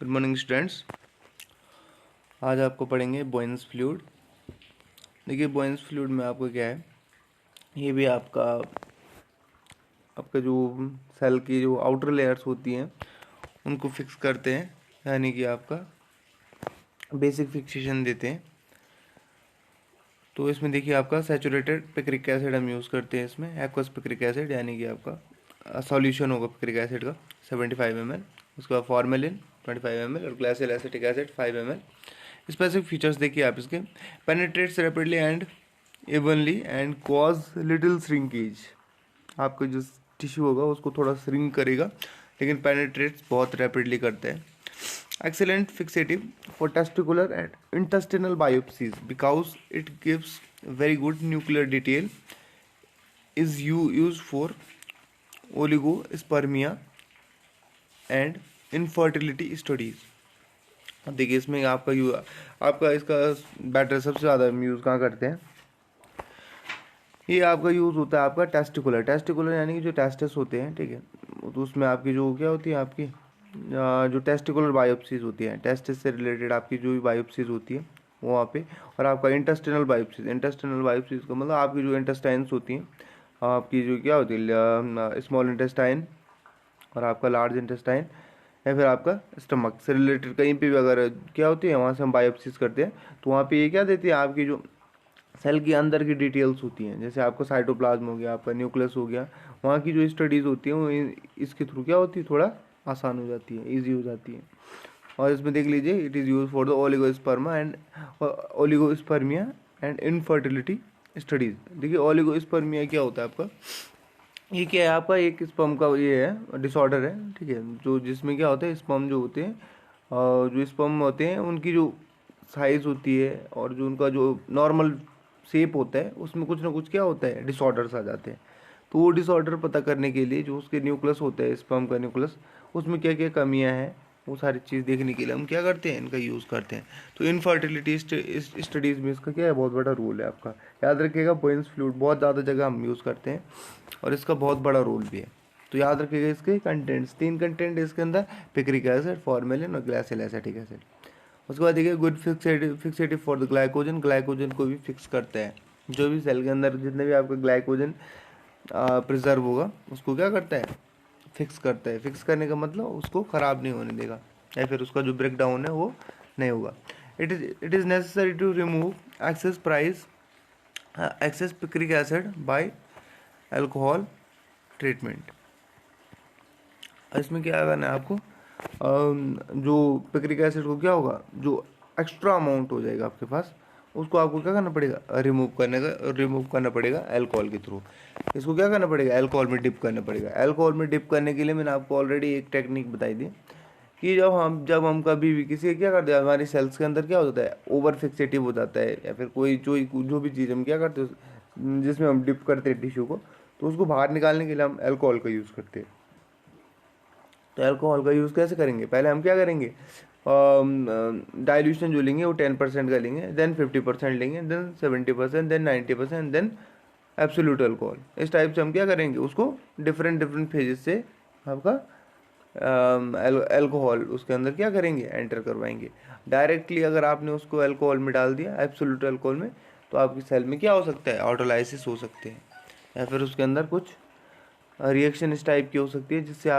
Good morning students. आज आपको पढ़ेंगे बोयंस फ्लूइड। देखिए बोयंस फ्लूइड में आपको क्या है, ये भी आपका जो सेल की जो आउटर लेयर्स होती हैं उनको फिक्स करते हैं, यानी कि आपका बेसिक फिक्सेशन देते हैं। तो इसमें देखिए आपका सैचुरेटेड पिक्रिक एसिड हम यूज़ करते हैं इसमें, एक्वस पिक्रिक एसिड, यानी कि आपका सॉल्यूशन होगा पिक्रिक एसिड का 75 ml। उसके बाद फॉर्मेलिन 25 ml और glacial acetic acid 5 ml। Specific features देखिए आप इसके, penetrates rapidly and evenly and cause little shrinkage. आपका जो टिश्यू होगा उसको थोड़ा श्रिंक करेगा, लेकिन पेनिट्रेट्स बहुत रैपिडली करते हैं। Excellent fixative for testicular and intestinal biopsies because it gives very good nuclear detail. Is used for oligospermia and infertility studies. अब देखिए इसमें आपका इसका बैटर सबसे ज़्यादा यूज़ कहाँ करते हैं, ये आपका यूज़ होता है आपका टेस्टिकुलर यानी कि जो टेस्टिस होते हैं, ठीक है। तो उसमें आपकी जो क्या होती है, आपकी जो टेस्टिकुलर बायोप्सीज होती हैं, टेस्टिस से रिलेटेड आपकी जो भी बायोप्सीज होती है वो वहाँ पे, और आपका इंटेस्टिनल बायोप्सीज का मतलब आपकी जो इंटेस्टाइन्स होती हैं, आपकी जो क्या होती है स्मॉल इंटेस्टाइन और आपका लार्ज इंटेस्टाइन, या फिर आपका स्टमक से रिलेटेड कहीं पे भी अगर क्या होती है वहाँ से हम बायोप्सीज करते हैं, तो वहाँ पे ये क्या देती है, आपकी जो सेल के अंदर की डिटेल्स होती हैं, जैसे आपका साइटोप्लाज्म हो गया, आपका न्यूक्लियस हो गया, वहाँ की जो स्टडीज़ होती हैं वो इसके थ्रू क्या होती है, थोड़ा आसान हो जाती है, ईजी हो जाती है। और इसमें देख लीजिए, it is use for the oligospermia and infertility studies. देखिए ओलिगोस्पर्मिया क्या होता है आपका, ये क्या है, आपका एक स्पर्म का ये है डिसऑर्डर है, ठीक है, जो जिसमें क्या होता है स्पर्म जो होते हैं, जो स्पर्म होते हैं उनकी जो साइज़ होती है और जो उनका जो नॉर्मल शेप होता है उसमें कुछ ना कुछ क्या होता है, डिसऑर्डर्स आ जाते हैं। तो वो डिसऑर्डर पता करने के लिए जो उसके न्यूक्लियस होता है, स्पर्म का न्यूक्लियस, उसमें क्या क्या कमियां हैं वो सारी चीज़ देखने के लिए हम क्या करते हैं, इनका यूज़ करते हैं। तो इनफर्टिलिटी स्टडीज़ में इसका क्या है, बहुत बड़ा रोल है आपका। याद रखिएगा बोयंस फ्लूइड बहुत ज़्यादा जगह हम यूज़ करते हैं और इसका बहुत बड़ा रोल भी है। तो याद रखिएगा इसके कंटेंट्स, 3 कंटेंट इसके अंदर, पिक्रिक एसिड, फॉर्मेलिन और ग्लाइसिल एसिटिक एसिड। उसके बाद देखिए good fixative for the glycogen को भी फिक्स करते हैं। जो भी सेल के अंदर जितने भी आपका ग्लाइकोजन प्रिजर्व होगा उसको क्या करता है, फिक्स करता है। फिक्स करने का मतलब उसको ख़राब नहीं होने देगा, या फिर उसका जो ब्रेक डाउन है वो नहीं होगा। It is necessary to remove excess picric acid by alcohol treatment. इसमें क्या करना है आपको, जो पिक्रिक एसिड को क्या होगा, जो एक्स्ट्रा अमाउंट हो जाएगा आपके पास, उसको आपको क्या करना पड़ेगा, रिमूव करना पड़ेगा अल्कोहल के थ्रू। इसको क्या करना पड़ेगा, अल्कोहल में डिप करना पड़ेगा। अल्कोहल में डिप करने के लिए मैंने आपको ऑलरेडी एक टेक्निक बताई थी कि जब हम कभी भी किसी क्या करते हैं, हमारी सेल्स के अंदर क्या होता है, ओवर फिक्सेटिव हो जाता है, या फिर कोई जो भी चीज़ हम क्या करते हैं जिसमें हम डिप करते हैं टिश्यू को, तो उसको बाहर निकालने के लिए हम अल्कोहल का यूज़ करते हैं। तो अल्कोहल का यूज़ कैसे करेंगे, पहले हम क्या करेंगे, डाइल्यूशन जो लेंगे वो 10% का लेंगे, देन 50% लेंगे, then 70%, then 90%, then absolute alcohol. इस टाइप से हम क्या करेंगे, उसको डिफरेंट फेजेस से आपका अल्कोहल उसके अंदर क्या करेंगे, एंटर करवाएंगे। डायरेक्टली अगर आपने उसको अल्कोहल में डाल दिया, एब्सोल्यूट अल्कोहल में, तो आपकी सेल में क्या हो सकता है, ऑटोलाइसिस हो सकते हैं, या फिर उसके अंदर कुछ रिएक्शन इस टाइप की हो सकती है जिससे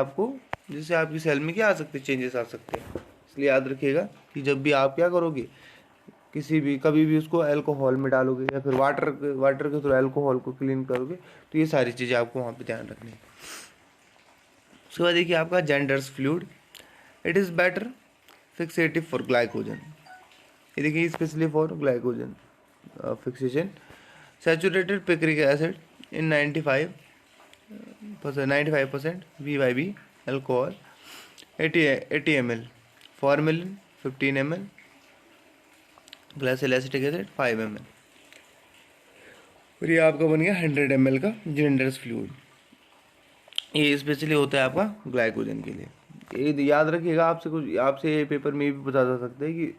आपकी सेल में क्या आ सकते हैं, चेंजेस आ सकते हैं। इसलिए याद रखिएगा कि जब भी आप क्या करोगे, कभी भी उसको अल्कोहल में डालोगे या फिर वाटर के थ्रू अल्कोहल को क्लीन करोगे, तो ये सारी चीज़ें आपको वहाँ पे ध्यान रखनी है। उसके बाद देखिए आपका Gendre's fluid, it is better fixative for glycogen. ये देखिए specially for glycogen fixation. Saturated picric acid in 95% VYB alcohol 80 ml, formalin 15 ml, glacial acetic acid 5 ml। और ये आपका बन गया 100 ml का जेंडर्स फ्लूइड। ये स्पेशली होता है आपका ग्लाइकोजन के लिए। ये याद रखिएगा, आपसे पेपर में भी पूछा जा सकता है कि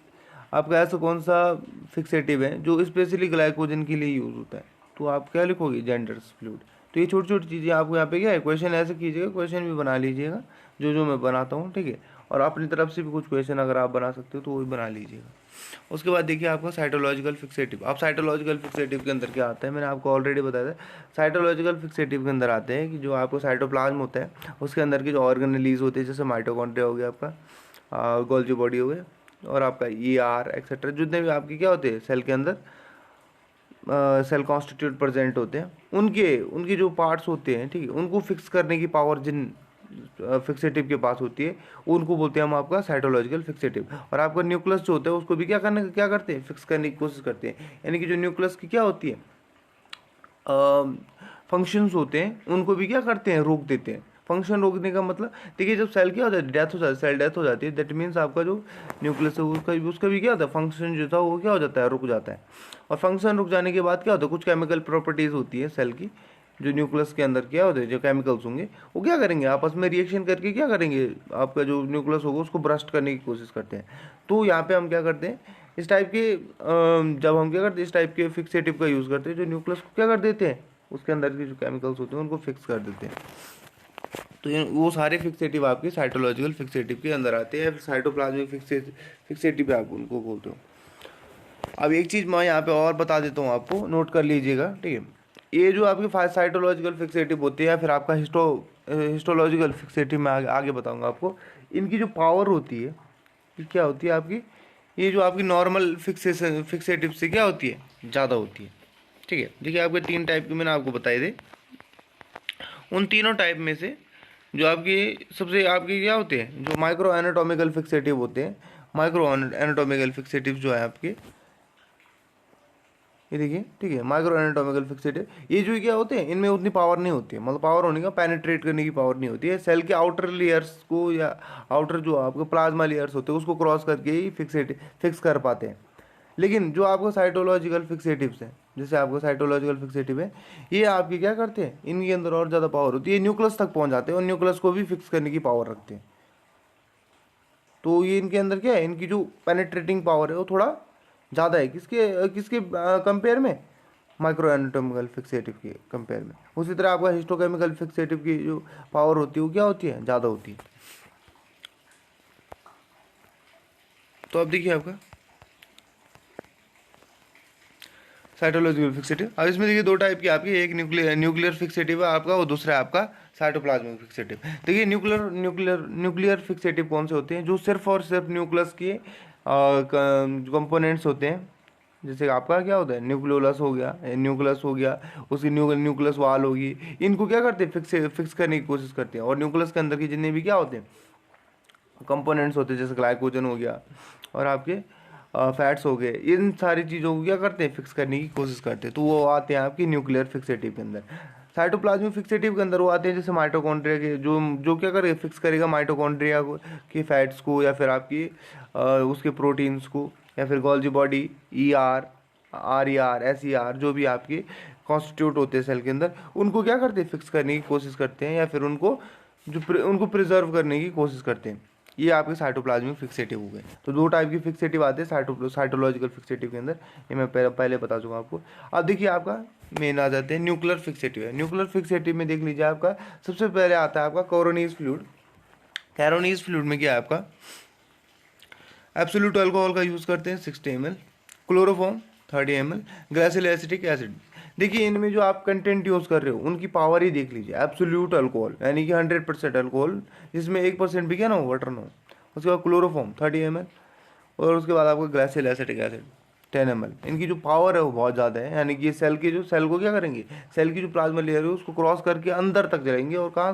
आपका ऐसा कौन सा फिक्सेटिव है जो स्पेशली ग्लाइकोजन के लिए यूज़ होता है, तो आप क्या लिखोगे, जेंडर्स फ्लूइड। तो ये छोटी छोटी चीज़ें आपको यहाँ पे क्या है, क्वेश्चन ऐसे कीजिएगा, क्वेश्चन भी बना लीजिएगा जो मैं बनाता हूँ, ठीक है। और अपनी तरफ से भी कुछ क्वेश्चन अगर आप बना सकते हो तो वो भी बना लीजिएगा। उसके बाद देखिए आपका साइटोलॉजिकल फिक्सेटिव। अब साइटोलॉजिकल फिक्सेटिव के अंदर क्या आता है, मैंने आपको ऑलरेडी बताया था। साइटोलॉजिकल फिक्सेटिव के अंदर आते हैं कि जो आपको साइटोप्लाज्म होता है उसके अंदर के जो ऑर्गेनेलीज होते हैं, जैसे माइटोकॉन्ड्रिया हो गया आपका, गोल्जी बॉडी हो गया, और आपका ER एक्सेट्रा, जितने भी आपके क्या होते हैं सेल के अंदर सेल कॉन्स्टिट्यूट प्रेजेंट होते हैं, उनके जो पार्ट्स होते हैं, ठीक है, उनको फिक्स करने की पावर जिन फिक्सेटिव के पास होती है उनको बोलते हैं हम आपका साइटोलॉजिकल फिक्सेटिव। और आपका न्यूक्लियस जो होता है उसको भी क्या करते हैं, फिक्स करने की कोशिश करते हैं। यानी कि जो न्यूक्लियस की क्या होती है फंक्शंस होते हैं उनको भी क्या करते हैं, रोक देते हैं। फंक्शन रोकने का मतलब देखिए, जब सेल क्या होता है, डेथ हो जाती है, सेल डेथ हो जाती है, दैट मीन्स आपका जो न्यूक्लियस है उसका भी क्या होता है, फंक्शन जो था वो क्या हो जाता है, रुक जाता है। और फंक्शन रुक जाने के बाद क्या होता है, कुछ केमिकल प्रॉपर्टीज होती है सेल की, जो न्यूक्लियस के अंदर क्या होते हैं, जो केमिकल्स होंगे वो क्या करेंगे, आपस में रिएक्शन करके क्या करेंगे, आपका जो न्यूक्लियस होगा उसको ब्रस्ट करने की कोशिश करते हैं। तो यहाँ पे हम क्या करते हैं, इस टाइप के जब हम क्या करते हैं, इस टाइप के फिक्सेटिव का यूज़ करते हैं, जो न्यूक्लियस को क्या कर देते हैं, उसके अंदर के जो केमिकल्स होते हैं उनको फिक्स कर देते हैं। तो वो सारे फिक्सेटिव आपके साइटोलॉजिकल फिक्सेटिव के अंदर आते हैं, साइटोप्लाज्मिक फिक्सेटिव आप उनको बोलते हो। अब एक चीज़ मैं यहाँ पे और बता देता हूँ, आपको नोट कर लीजिएगा, ठीक है। ये जो आपके साइटोलॉजिकल फिक्सेटिव होते हैं या फिर आपका हिस्टोलॉजिकल फिक्सेटिव, मैं आगे बताऊँगा आपको, इनकी जो पावर होती है ये क्या होती है आपकी, ये जो आपकी नॉर्मल फिक्सेटिव से क्या होती है, ज़्यादा होती है, ठीक है। देखिए आपके 3 टाइप के मैंने आपको बताए थे, उन तीनों टाइप में से जो आपकी सबसे आपके क्या होते हैं, जो माइक्रो एनाटॉमिकल फिक्सेटिव होते हैं, माइक्रो एनाटॉमिकल फिक्सेटिव जो है आपके, ये देखिए, ठीक है, माइक्रो एनाटॉमिकल फिक्सेटिव, ये जो क्या होते हैं इनमें उतनी पावर नहीं होती है, मतलब पावर होने का, पेनिट्रेट करने की पावर नहीं होती है, सेल के आउटर लेयर्स को या आउटर जो आपको प्लाज्मा लेयर्स होते हैं उसको क्रॉस करके ही फिक्स कर पाते हैं। लेकिन जो आपको साइटोलॉजिकल फिक्सेटिव्स हैं, जैसे आपको साइटोलॉजिकल फिक्सेटिव है, ये आपके क्या करते हैं, इनके अंदर और ज़्यादा पावर होती है, न्यूक्लियस तक पहुंच जाते हैं और न्यूक्लियस को भी फिक्स करने की पावर रखते हैं। तो ये इनके अंदर क्या है, इनकी जो पेनिट्रेटिंग पावर है वो थोड़ा ज़्यादा है, किसके किसके कंपेयर में, माइक्रो एनाटॉमिकल फिक्सेटिव के कंपेयर में। उसी तरह आपका हिस्टोकेमिकल फिक्सेटिव की जो पावर होती है वो क्या होती है, ज़्यादा होती है। तो अब देखिए आपका साइटोलॉजिकल फिक्सेटिव, अब इसमें देखिए 2 टाइप की आपकी, एक न्यूक्लियर फिक्सेटिव है आपका, और दूसरा आपका साइटोप्लाज्मिक फिक्सेटिव। देखिए न्यूक्लियर फिक्सेटिव कौन से होते हैं, जो सिर्फ और सिर्फ न्यूक्लियस के कंपोनेंट्स होते हैं। जैसे आपका क्या होता है, न्यूक्लियोलस हो गया, न्यूक्लियस हो गया, उसकी न्यूक्लियस वाल होगी, इनको क्या करते हैं, फिक्स करने की कोशिश करते हैं। और न्यूक्लियस के अंदर की जितने भी क्या होते हैं कंपोनेंट्स होते हैं, जैसे ग्लाइकोजन हो गया और आपके फैट्स हो गए, इन सारी चीज़ों को क्या करते हैं, फिक्स करने की कोशिश करते हैं। तो वो आते हैं आपकी न्यूक्लियर फिक्सेटिव के अंदर। साइटोप्लाज्मिक फिक्सेटिव के अंदर वो आते हैं जैसे माइटोकॉन्ड्रिया के, जो जो क्या करेगा, फिक्स करेगा माइटोकॉन्ड्रिया को के फैट्स को, या फिर आपकी उसके प्रोटीन्स को, या फिर Golgi body, ER, RER, SER, जो भी आपके कॉन्स्टिट्यूट होते हैं सेल के अंदर, उनको क्या करते हैं, फिक्स करने की कोशिश करते हैं, या फिर उनको प्रिजर्व करने की कोशिश करते हैं। ये आपके साइटोप्लाज्मिक फिक्सेटिव हो गए। तो 2 टाइप के फिक्सेटिव आते हैं साइटोलॉजिकल फिक्सेटिव के अंदर, ये मैं पहले बता चुका आपको। अब देखिए आपका मेन आ जाते हैं न्यूक्लियर फिक्सेटिव है। न्यूक्लियर फिक्सेटिव में देख लीजिए, आपका सबसे पहले आता है आपका कोरोनीज फ्लूइड। कैरोनीज फ्लूइड में क्या है आपका, एब्सोल्यूट अल्कोहल का यूज़ करते हैं 60 ml, chloroform 30 ml, glacial acetic acid. देखिए इनमें जो आप कंटेंट यूज़ कर रहे हो उनकी पावर ही देख लीजिए, एब्सोल्यूट अल्कोहल यानी कि 100% अल्कोहल, जिसमें 1% भी क्या ना हो, वाटर ना हो। उसके बाद क्लोरोफॉर्म 30 ml, और उसके बाद आपका ग्लाइसिल एसिटिक एसिड 10 ml। इनकी जो पावर है वो बहुत ज़्यादा है, यानी कि ये सेल को क्या करेंगे, सेल की जो प्लाज्मा लेयर है उसको क्रॉस करके अंदर तक जाएंगे, और कहाँ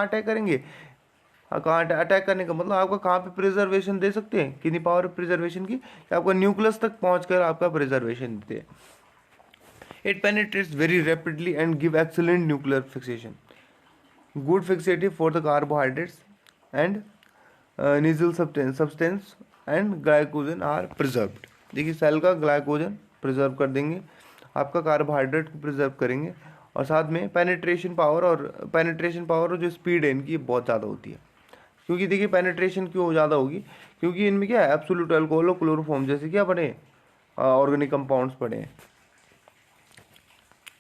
अटैक करेंगे, कहाँ अटैक करने का मतलब आपका कहाँ पे प्रिजर्वेशन दे सकते हैं, कितनी पावर प्रिजर्वेशन की, कि आपका न्यूक्लियस तक पहुंचकर आपका प्रिजर्वेशन देते हैं। It penetrates very rapidly and give excellent nuclear fixation, good fixative for the carbohydrates and nasal substance and glycogen are preserved. देखिए सेल का ग्लाइकोजन प्रिजर्व कर देंगे, आपका कार्बोहाइड्रेट को प्रिजर्व करेंगे, और साथ में पेनिट्रेशन पावर और जो स्पीड है इनकी बहुत ज़्यादा होती है। क्योंकि देखिए पेनिट्रेशन क्यों ज़्यादा होगी, क्योंकि इनमें क्या है, एब्सोल्यूट अल्कोहल और क्लोरोफॉर्म जैसे क्या पड़े, ऑर्गेनिक कंपाउंड्स पड़े हैं।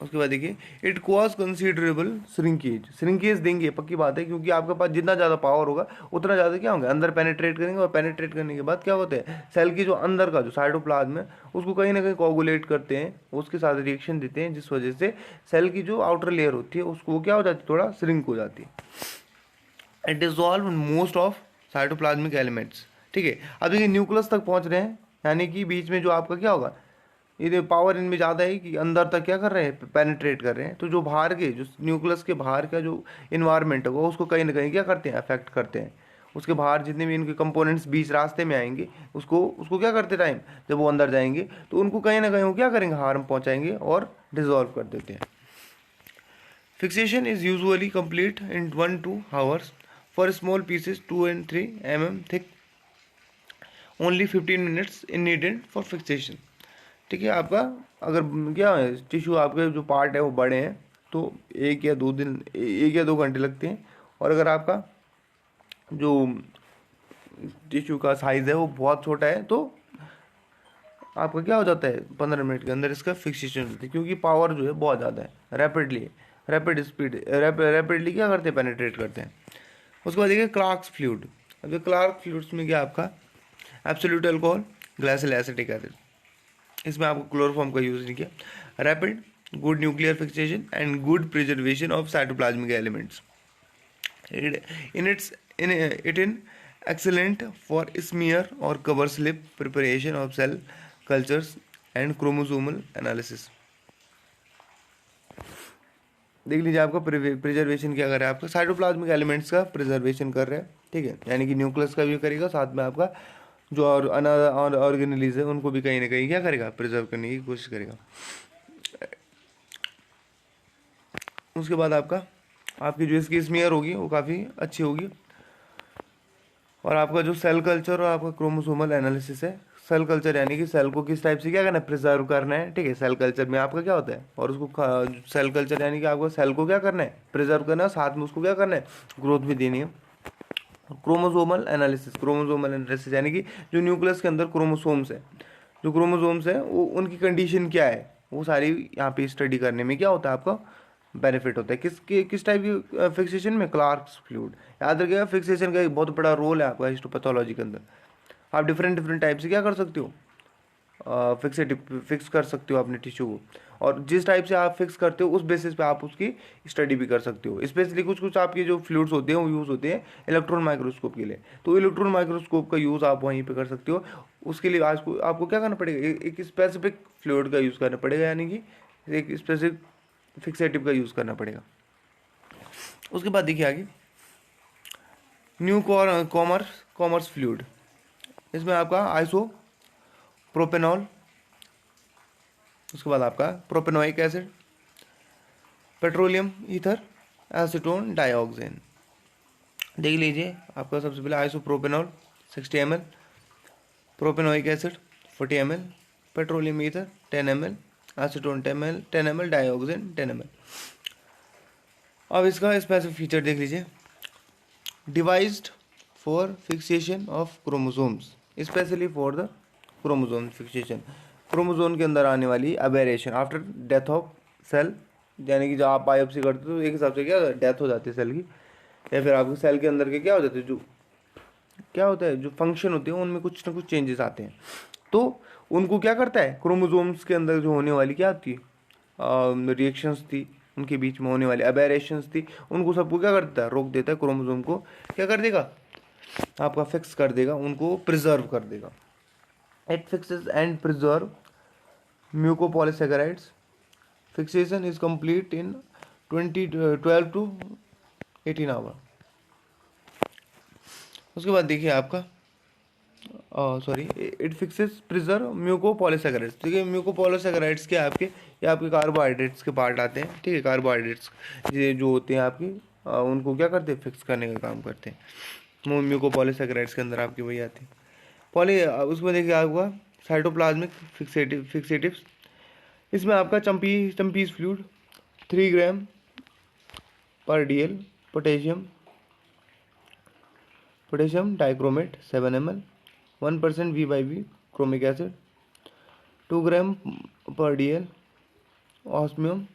उसके बाद देखिए it cause considerable shrinkage, shrinkage देंगे पक्की बात है, क्योंकि आपके पास जितना ज़्यादा पावर होगा उतना ज़्यादा क्या होगा, अंदर पेनिट्रेट करेंगे, और पेनिट्रेट करने के बाद क्या होता है, सेल की जो अंदर का जो साइटोप्लाज्म है उसको कहीं ना कहीं कोगुलेट करते हैं, उसके साथ रिएक्शन देते हैं, जिस वजह से सेल की जो आउटर लेयर होती है उसको क्या हो जाती है, थोड़ा श्रिंक हो जाती है। It dissolve most of cytoplasmic elements. ठीक है, अब देखिए न्यूक्लियस तक पहुंच रहे हैं, यानी कि बीच में जो आपका क्या होगा, ये पावर इनमें ज़्यादा है कि अंदर तक क्या कर रहे हैं, पेनिट्रेट कर रहे हैं, तो जो बाहर के जो न्यूक्लियस के बाहर का जो इन्वायरमेंट होगा उसको कहीं ना कहीं क्या करते हैं, अफेक्ट करते हैं। उसके बाहर जितने भी इनके कंपोनेंट्स बीच रास्ते में आएंगे उसको उसको क्या करते टाइम, जब वो अंदर जाएंगे तो उनको कहीं ना कहीं वो क्या करेंगे, हार्म पहुँचाएंगे और डिजॉल्व कर देते हैं। Fixation is usually complete in 1-2 hours for small pieces 2 and 3 mm thick, only 15 minutes in needed for fixation. ठीक है, आपका अगर क्या है टिश्यू, आपके जो पार्ट है वो बड़े हैं तो 1 या 2 घंटे लगते हैं, और अगर आपका जो टिश्यू का साइज़ है वो बहुत छोटा है तो आपका क्या हो जाता है, 15 मिनट के अंदर इसका फिक्सेशन होता है, क्योंकि पावर जो है बहुत ज़्यादा है, रैपिड स्पीड, रैपिडली क्या करते हैं, पेनिट्रेट करते हैं। उसके बाद देखिए क्लार्क्स फ्लूइड। अब क्लार्क फ्लूइड्स में क्या आपका absolute alcohol, glacial acetic acid, इसमें आपको क्लोरोफॉर्म का यूज़ नहीं किया। Rapid, good nuclear fixation and good preservation of cytoplasmic elements. It in excellent for smear और cover slip preparation of cell cultures and chromosomal analysis. देख लीजिए आपका preservation क्या कर रहा है, आपका साइटोप्लाज्मिक एलिमेंट्स का प्रिजर्वेशन कर रहा है। ठीक है, यानी कि न्यूक्लियस का भी करेगा, साथ में आपका जो और अनदर ऑर्गेनेलिज है उनको भी कहीं ना कहीं क्या करेगा, प्रिजर्व करने की कोशिश करेगा। उसके बाद आपकी जो इसकी स्मीयर होगी वो काफ़ी अच्छी होगी, और आपका जो सेल कल्चर और आपका क्रोमोसोमल एनालिसिस है, सेल कल्चर यानी कि सेल को किस टाइप से क्या करना है, प्रिजर्व करना है। ठीक है, सेल कल्चर में आपका क्या होता है, और उसको सेल कल्चर यानी कि आपको सेल को क्या करना है, प्रिजर्व करना है, साथ में उसको क्या करना है, ग्रोथ भी देनी है। क्रोमोसोमल एनालिसिस यानी कि जो न्यूक्लियस के अंदर क्रोमोसोम्स है, जो क्रोमोसोम्स है वो उनकी कंडीशन क्या है, वो सारी यहाँ पे स्टडी करने में क्या होता है, आपका बेनिफिट होता है। किस टाइप की फिक्सेशन में, क्लार्क्स फ्लूइड। याद रखिएगा फिक्सेशन का एक बहुत बड़ा रोल है आपका हिस्टोपैथोलॉजी के अंदर। आप डिफरेंट टाइप से क्या कर सकते हो, फिक्स कर सकते हो अपने टिश्यू को, और जिस टाइप से आप फिक्स करते हो उस बेसिस पे आप उसकी स्टडी भी कर सकते हो। स्पेशली कुछ आपके जो फ्लूइड्स होते हैं वो यूज़ होते हैं इलेक्ट्रॉन माइक्रोस्कोप के लिए, तो इलेक्ट्रॉन माइक्रोस्कोप का यूज़ आप वहीं पे कर सकते हो। उसके लिए आज को आपको क्या करना पड़ेगा, एक स्पेसिफिक फ्लूइड का यूज़ करना पड़ेगा, यानी कि एक स्पेसिफिक फिक्सेटिव का यूज़ करना पड़ेगा। उसके बाद देखिए आगे न्यू कॉमर्स फ्लूइड, इसमें आपका आइसो प्रोपेनॉल, उसके बाद आपका propanoic acid, petroleum ether, acetone dioxin. देख लीजिए आपका सबसे पहले isopropanol 60 ml, propanoic acid 40 ml, petroleum ether 10 ml, acetone 10 ml, dioxin 10 ml। अब इसका स्पेसिफिक फीचर देख लीजिए, devised for fixation of chromosomes, specially for the chromosome fixation, chromosome के अंदर आने वाली अबेरेशन आफ्टर डेथ ऑफ सेल, यानी कि जब आप बायोप्सी करते हो तो एक हिसाब से क्या डेथ हो जाती है सेल की, या फिर आपके सेल के अंदर के क्या हो जाते हैं, जो क्या होता है, जो फंक्शन होते हैं उनमें कुछ ना कुछ चेंजेस आते हैं, तो उनको क्या करता है, क्रोमोसोम्स के अंदर जो होने वाली क्या थी, रिएक्शंस थी, उनके बीच में होने वाली अबेरेशंस थी, उनको सबको क्या करता है, रोक देता है। क्रोमोसोम को क्या कर देगा, आपका फिक्स कर देगा, उनको प्रिजर्व कर देगा। It fixes and preserve mucopolysaccharides, fixation is complete in 12 to 18 hour. उसके बाद देखिए आपका इट फिक्सेस प्रिजर्व म्यूकोपॉलीसैकेराइड्स। ठीक है, म्यूकोपॉलीसैकेराइड्स के आपके ये आपके कार्बोहाइड्रेट्स के पार्ट आते हैं। ठीक है, कार्बोहाइड्रेट्स ये जो होते हैं आपकी उनको क्या करते हैं, फिक्स करने का काम करते हैं। म्यूकोपॉलीसैकेराइड्स के अंदर आपकी वही आती है उसमें देखिए आपका साइटोप्लाज्मिक फिक्सेटिव्स, इसमें आपका चम्पीज फ्लूइड 3 ग्राम पर DL, potassium dichromate 7 ml, 1% V/V chromic acid, 2 ग्राम पर DL, osmium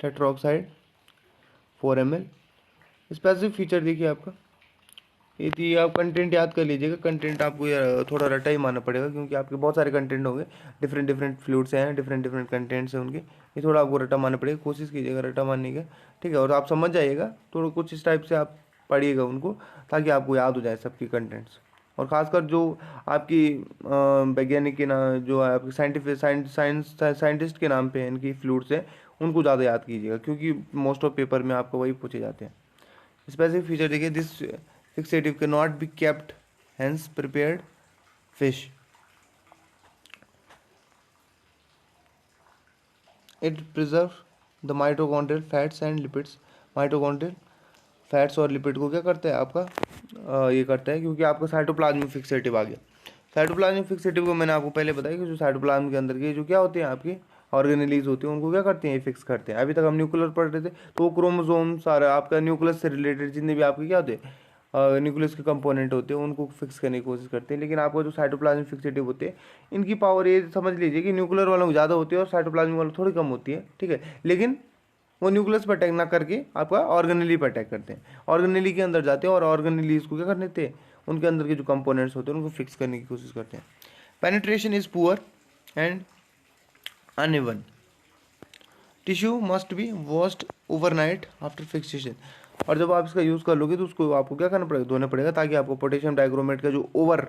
tetroxide 4 ml। Specific feature देखिए आपका ये थी, आप कंटेंट याद कर लीजिएगा। कंटेंट आपको थोड़ा रटा ही मानना पड़ेगा क्योंकि आपके बहुत सारे कंटेंट होंगे, डिफरेंट डिफरेंट फ्लूइड्स हैं, डिफरेंट डिफरेंट कंटेंट्स हैं उनके, ये थोड़ा आपको रटा मानना पड़ेगा, कोशिश कीजिएगा रटा मानने का, ठीक है। और आप समझ जाइएगा, थोड़ा कुछ इस टाइप से आप पढ़िएगा उनको ताकि आपको याद हो जाए सबकी कंटेंट्स। और ख़ासकर जो आपकी वैज्ञानिक के नाम, जो आपके साइंटिस्ट के नाम पे हैं इनकी फ्लूइड्स हैं, उनको ज़्यादा याद कीजिएगा क्योंकि मोस्ट ऑफ पेपर में आपको वही पूछे जाते हैं। स्पेसिफिक फीचर देखिए, this fixative cannot be kept, hence prepared fish. It preserves the mitochondrial fats and lipids. Mitochondrial fats और लिपिड को क्या करता है आपका ये करता है क्योंकि आपका साइटोप्लाज्मिक फिक्सेटिव आ गया। साइटोप्लाज्मिक फिक्सेटिव को मैंने आपको पहले बताया कि जो साइटोप्लाज्म के अंदर के जो क्या होते हैं आपके ऑर्गेनेलीज होती हैं उनको क्या करते हैं, फिक्स करते हैं। अभी तक हम न्यूक्लियर पढ़ रहे थे तो वो क्रोमोसोम सारा आपका न्यूक्लियस से रिलेटेड जितने भी आपके क्या होते हैं न्यूक्लियस के कंपोनेंट होते हैं उनको फिक्स करने की कोशिश करते हैं। लेकिन आपको जो साइटोप्लाज्मिक फिक्सेटिव होते हैं इनकी पावर ये समझ लीजिए कि न्यूक्लियर वालों को ज़्यादा होती है और साइटोप्लाज्मिक वालों थोड़ी कम होती है, ठीक है। लेकिन वो न्यूक्लियस पर अटैक ना करके आपका ऑर्गेनेली पर अटैक करते हैं, ऑर्गेनेली के अंदर जाते हैं और ऑर्गेनेलीज को क्या करने देते हैं, उनके अंदर के जो कंपोनेंट्स होते हैं उनको फिक्स करने की कोशिश करते हैं। Penetration is poor and uneven. Tissue must be washed overnight after fixation. और जब आप इसका यूज़ कर लोगे तो उसको आपको क्या करना पड़ेगा, धोना पड़ेगा ताकि आपको पोटेशियम डाइक्रोमेट का जो ओवर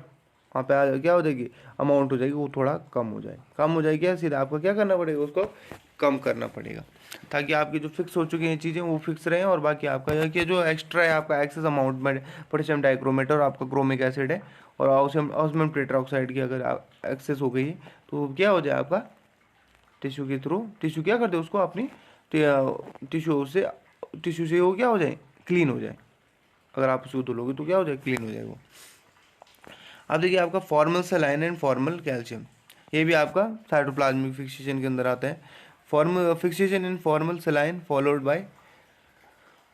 वहाँ पे क्या हो जाएगी अमाउंट हो जाएगी वो थोड़ा कम हो जाए, कम हो जाएगी क्या सीधा आपको क्या करना पड़ेगा उसको कम करना पड़ेगा ताकि आपकी जो फिक्स हो चुकी हैं चीज़ें वो फिक्स रहें और बाकी आपका कि जो एक्स्ट्रा है आपका एक्सेस अमाउंट में पोटेशियम डाइक्रोमेट और आपका क्रोमिक एसिड है और ऑस्मियम टेट्राऑक्साइड की अगर एक्सेस हो गई है तो क्या हो जाए आपका टिश्यू के थ्रू, टिश्यू क्या करते हैं उसको अपनी टिश्यू से वो क्या हो जाए क्लीन हो जाए। अगर आप उसको धुलोगे तो क्या हो जाए क्लीन हो जाए वो। अब देखिए आपका formal saline and formal calcium, ये भी आपका साइटोप्लाज्मिक फिक्सेशन के अंदर आता है। Formal fixation in formal saline followed by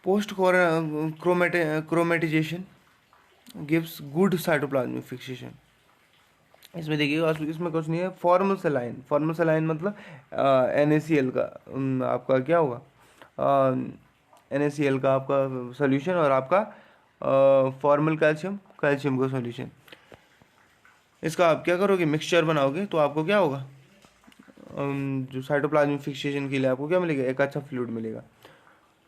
post chromatization gives good cytoplasmic fixation. इसमें देखिए इसमें कुछ नहीं है, फॉर्मल सलाइन मतलब NaCl का आपका क्या होगा NaCl का आपका सोल्यूशन और आपका फॉर्मल कैल्शियम का सोल्यूशन। इसका आप क्या करोगे मिक्सचर बनाओगे तो आपको क्या होगा जो साइटोप्लाज्मिक फिक्सेशन के लिए आपको क्या मिलेगा, एक अच्छा फ्लूइड मिलेगा।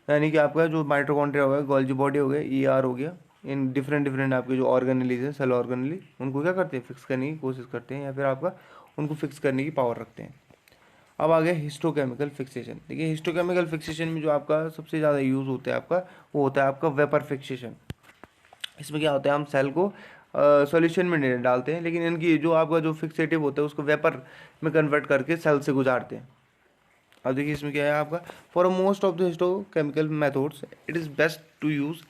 यानी कि आपका जो माइटोकॉन्ड्रिया हो गया, गोल्जी बॉडी हो गया, ER हो गया, इन डिफरेंट आपके जो ऑर्गेनेलीज हैं सेल ऑर्गेनेली उनको क्या करते हैं फिक्स करने की कोशिश करते हैं या फिर आपका उनको फिक्स करने की पावर रखते हैं। अब आ गया हिस्टोकेमिकल फिक्सेशन। देखिए हिस्टोकेमिकल फिक्सेशन में जो आपका सबसे ज़्यादा यूज़ होता है आपका वो होता है आपका वेपर फिक्सेशन। इसमें क्या होता है हम सेल को सॉल्यूशन में नहीं डालते हैं लेकिन इनकी जो आपका जो फिक्सेटिव होता है उसको वेपर में कन्वर्ट करके सेल से गुजारते हैं। अब देखिए इसमें क्या है आपका for most of the histochemical methods it is best to use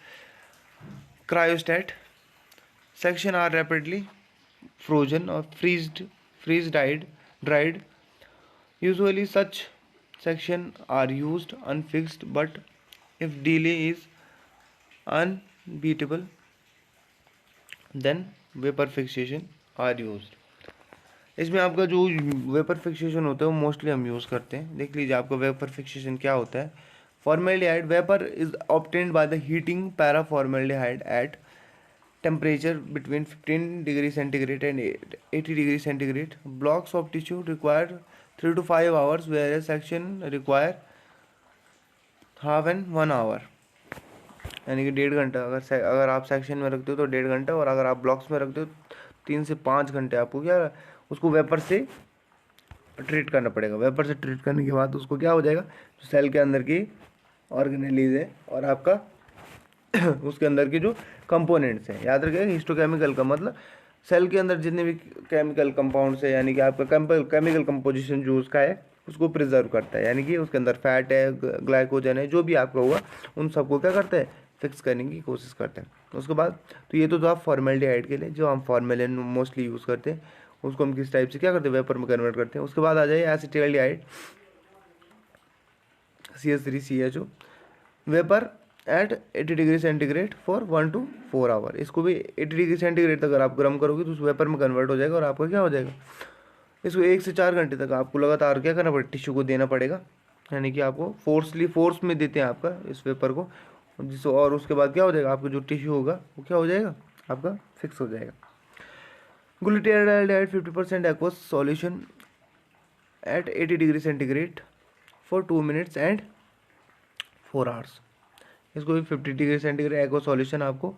cryostat. Section are rapidly frozen और freeze dried. Usually such section are used unfixed, but if delay is unbeatable then vapor fixation are used. इसमें आपका जो vapour fixation होता है वो mostly हम use करते हैं। देख लीजिए आपका वेपर फिक्सेशन क्या होता है। Formaldehyde vapour is obtained by the heating para formaldehyde at temperature between 15 degree centigrade and 80 degree centigrade. Blocks of tissue require 3 to 5 hours whereas section require half and 1 hour. यानी कि 1.5 घंटा अगर आप section में रखते हो तो 1.5 घंटा और अगर आप ब्लॉक्स में रखते हो 3 से 5 घंटे आपको क्या उसको वेपर से ट्रीट करना पड़ेगा। वेपर से ट्रीट करने के बाद उसको क्या हो जाएगा जो सेल के अंदर की ऑर्गेनेलीज है और आपका उसके अंदर के जो कंपोनेंट्स हैं, याद रखिएगा हिस्टोकेमिकल का मतलब सेल के अंदर जितने भी केमिकल कंपाउंड्स है यानी कि आपका केमिकल कंपोजिशन जो उसका है उसको प्रिजर्व करता है। यानी कि उसके अंदर फैट है, ग्लाइकोजन है, जो भी आपका होगा उन सबको क्या करता है फिक्स करने की कोशिश करते हैं। उसके बाद तो ये तो आप फॉर्मेल्डिहाइड के लिए जो हम फॉर्मेलिन मोस्टली यूज़ करते हैं उसको हम किस टाइप से क्या करते हैं वेपर में कन्वर्ट करते हैं। उसके बाद आ जाए acetaldehyde CH3CHO vapour at 80 degree centigrade for 1 to 4 hour. इसको भी 80 डिग्री सेंटीग्रेड तक अगर आप गर्म करोगे तो उस वेपर में कन्वर्ट हो जाएगा और आपका क्या हो जाएगा इसको 1 से 4 घंटे तक आपको लगातार क्या करना पड़ेगा टिश्यू को देना पड़ेगा यानी कि आपको फोर्स में देते हैं आपका इस पेपर को, और उसके बाद क्या हो जाएगा, आपका जो टिश्यू होगा वो क्या हो जाएगा, आपका फिक्स हो जाएगा। ग्लूटाथियोनाइड 50% aqueous solution at 80 degree centigrade for 2 minutes and 4 hours. इसको भी 50 डिग्री सेंटीग्रेड एक्वस सॉल्यूशन आपको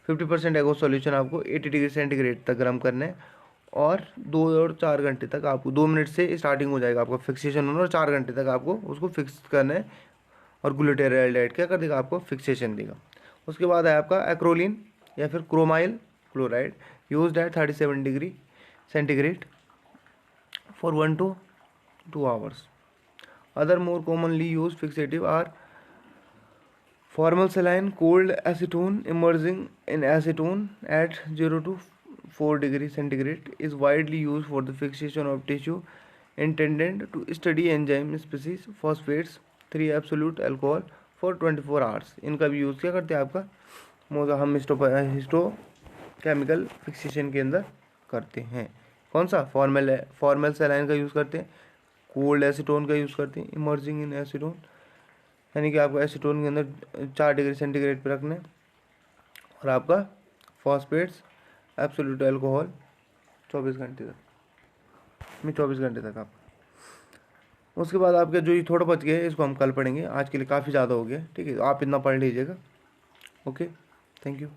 50% एक्वस सॉल्यूशन आपको 80 डिग्री सेंटीग्रेड तक गर्म करना है, और 2 और 4 घंटे तक आपको 2 मिनट से स्टार्टिंग हो जाएगा आपका फिक्सेशन होना, और 4 घंटे तक आपको उसको फिक्स करना है, और ग्लूटाथियोनाइड क्या कर देगा, आपको फिक्सेशन देगा। उसके बाद है आपका एक्रोलिन या फिर chromyl chloride used eight 37 degree centigrade for 1 to 2 hours. Other more commonly used fixative are formal saline, cold acetone immersing in acetone at 0 to 4 degree centigrade is widely used for the fixation of tissue intended to study enzyme species phosphates 3 absolute alcohol for 24 hours. इनका भी use क्या करते हैं आपका हम histo chemical fixation के अंदर करते हैं। कौन सा, फॉर्मल सलाइन का यूज़ करते हैं, कोल्ड एसीटोन का यूज़ करते हैं, इमर्जिंग इन एसीटोन यानी कि आपको एसीटोन के अंदर 4 डिग्री सेंटीग्रेड पर रखना है, और आपका फॉस्फेट्स एब्सोल्यूट अल्कोहल 24 घंटे तक आप। उसके बाद आपके जो ये थोड़ा बच गया है इसको हम कल पढ़ेंगे, आज के लिए काफ़ी ज़्यादा हो गया, ठीक है, आप इतना पढ़ लीजिएगा। Okay, thank you.